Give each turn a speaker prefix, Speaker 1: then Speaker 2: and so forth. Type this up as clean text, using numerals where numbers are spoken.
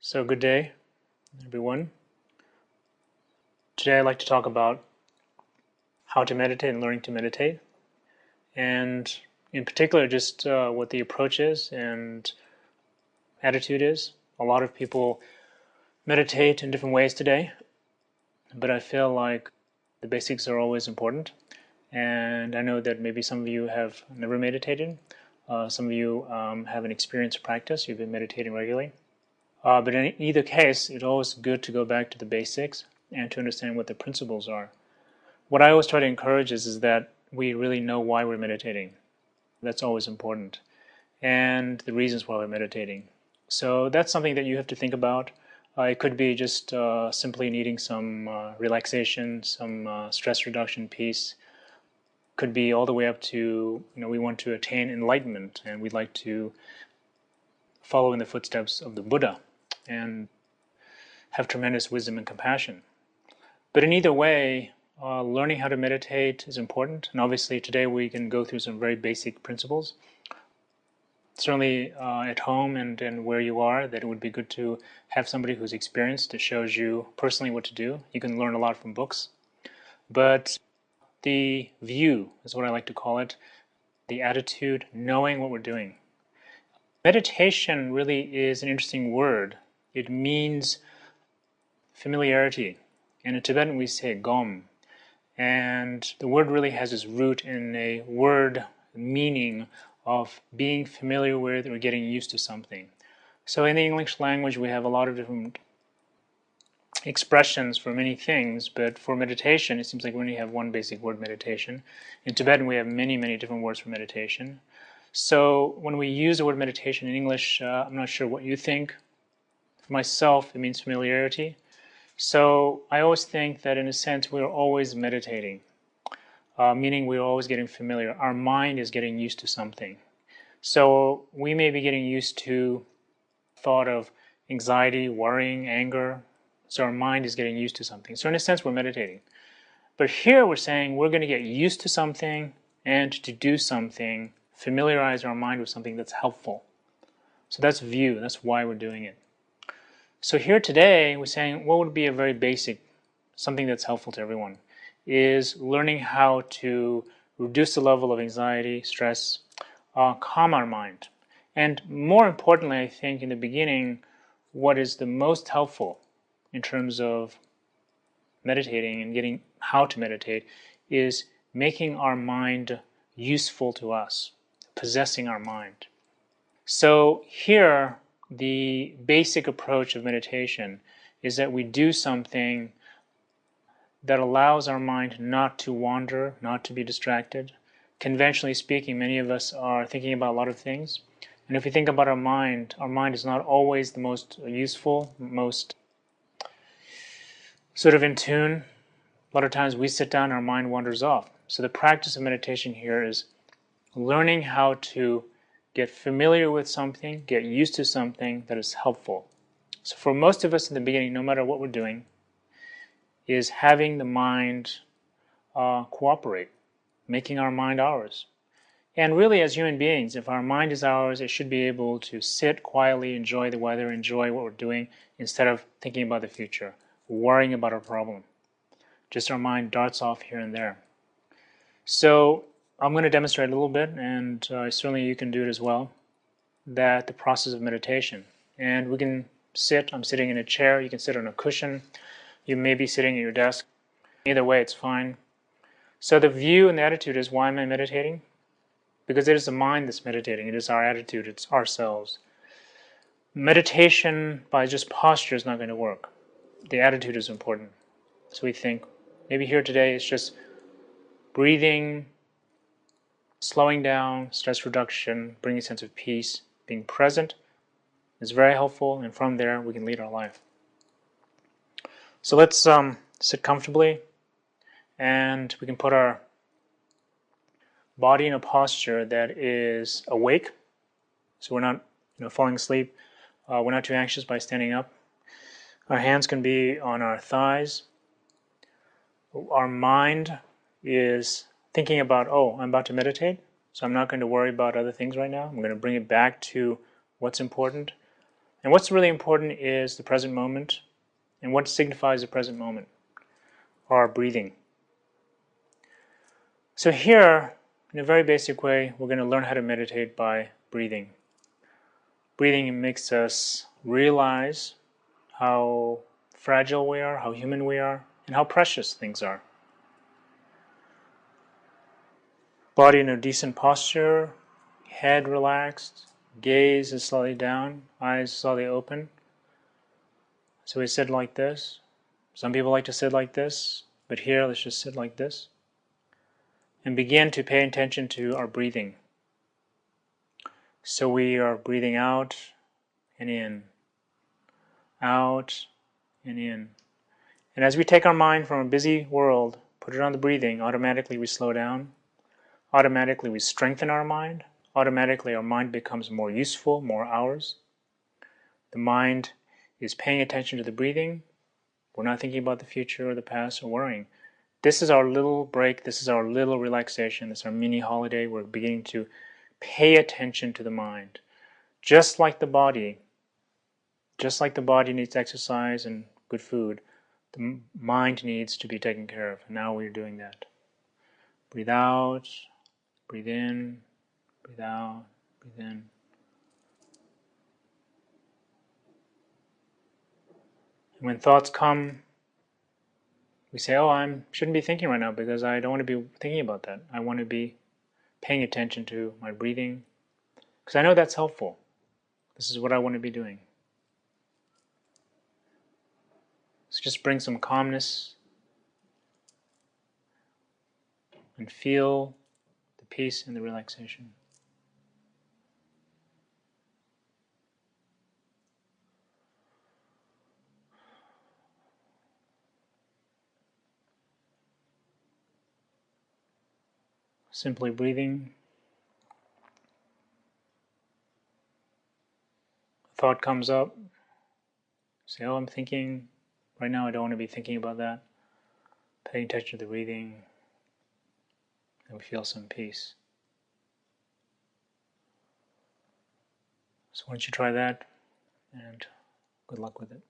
Speaker 1: So good day, everyone. Today I'd like to talk about how to meditate and learning to meditate, and in particular just what the approach is and attitude is. A lot of people meditate in different ways today, but I feel like the basics are always important. And I know that maybe some of you have never meditated. Some of you have an experienced practice. You've been meditating regularly. But in either case, it's always good to go back to the basics and to understand what the principles are. What I always try to encourage is that we really know why we're meditating. That's always important. And the reasons why we're meditating. So that's something that you have to think about. It could be just simply needing some relaxation, some stress reduction piece. Could be all the way up to, we want to attain enlightenment and we'd like to follow in the footsteps of the Buddha and have tremendous wisdom and compassion. But in either way, learning how to meditate is important, and obviously today we can go through some very basic principles. Certainly at home and where you are, that it would be good to have somebody who's experienced that shows you personally what to do. You can learn a lot from books. But the view is what I like to call it, the attitude, knowing what we're doing. Meditation really is an interesting word. It means familiarity. And in Tibetan we say gom. And the word really has its root in a word meaning of being familiar with or getting used to something. So in the English language we have a lot of different expressions for many things, but for meditation it seems like we only have one basic word, meditation. In Tibetan we have many, many different words for meditation. So when we use the word meditation in English, I'm not sure what you think. For myself, it means familiarity. So I always think that in a sense we're always meditating, meaning we're always getting familiar. Our mind is getting used to something. So we may be getting used to thought of anxiety, worrying, anger. So our mind is getting used to something. So in a sense we're meditating. But here we're saying we're going to get used to something and to do something, familiarize our mind with something that's helpful. So that's view, that's why we're doing it. So here today, we're saying what would be a very basic, something that's helpful to everyone, is learning how to reduce the level of anxiety, stress, calm our mind. And more importantly, I think in the beginning, what is the most helpful in terms of meditating and getting how to meditate is making our mind useful to us, possessing our mind. So here, the basic approach of meditation is that we do something that allows our mind not to wander, not to be distracted. Conventionally speaking, many of us are thinking about a lot of things. And if we think about our mind is not always the most useful, most sort of in tune. A lot of times we sit down and our mind wanders off. So the practice of meditation here is learning how to get familiar with something, get used to something that is helpful. So for most of us in the beginning, no matter what we're doing, is having the mind cooperate, making our mind ours. And really as human beings, if our mind is ours, it should be able to sit quietly, enjoy the weather, enjoy what we're doing, instead of thinking about the future, worrying about our problem. Just our mind darts off here and there. So I'm going to demonstrate a little bit, and certainly you can do it as well, that the process of meditation. And we can sit, I'm sitting in a chair, you can sit on a cushion, you may be sitting at your desk. Either way, it's fine. So the view and the attitude is, why am I meditating? Because it is the mind that's meditating, it is our attitude, it's ourselves. Meditation by just posture is not going to work. The attitude is important. So we think, maybe here today it's just breathing, slowing down, stress reduction, bringing a sense of peace, being present is very helpful, and from there we can lead our life. So let's sit comfortably, and we can put our body in a posture that is awake, so we're not falling asleep. We're not too anxious by standing up. Our hands can be on our thighs. Our mind is thinking about, I'm about to meditate, so I'm not going to worry about other things right now. I'm going to bring it back to what's important. And what's really important is the present moment, and what signifies the present moment, our breathing. So here, in a very basic way, we're going to learn how to meditate by breathing. Breathing makes us realize how fragile we are, how human we are, and how precious things are. Body in a decent posture, head relaxed, gaze is slightly down, eyes slightly open. So we sit like this. Some people like to sit like this, but here let's just sit like this. And begin to pay attention to our breathing. So we are breathing out and in, out and in. And as we take our mind from a busy world, put it on the breathing, automatically we slow down. Automatically we strengthen our mind. Automatically our mind becomes more useful, more ours. The mind is paying attention to the breathing. We're not thinking about the future or the past or worrying. This is our little break. This is our little relaxation. This is our mini holiday. We're beginning to pay attention to the mind. Just like the body needs exercise and good food, the mind needs to be taken care of. And now we're doing that. Breathe out, breathe in, breathe out, breathe in. And when thoughts come, we say, oh, I shouldn't be thinking right now because I don't want to be thinking about that. I want to be paying attention to my breathing because I know that's helpful. This is what I want to be doing. So just bring some calmness and feel the peace and the relaxation. Simply breathing. A thought comes up. Say, oh, I'm thinking. Right now I don't want to be thinking about that. Paying attention to the breathing. And we feel some peace. So why don't you try that, and good luck with it.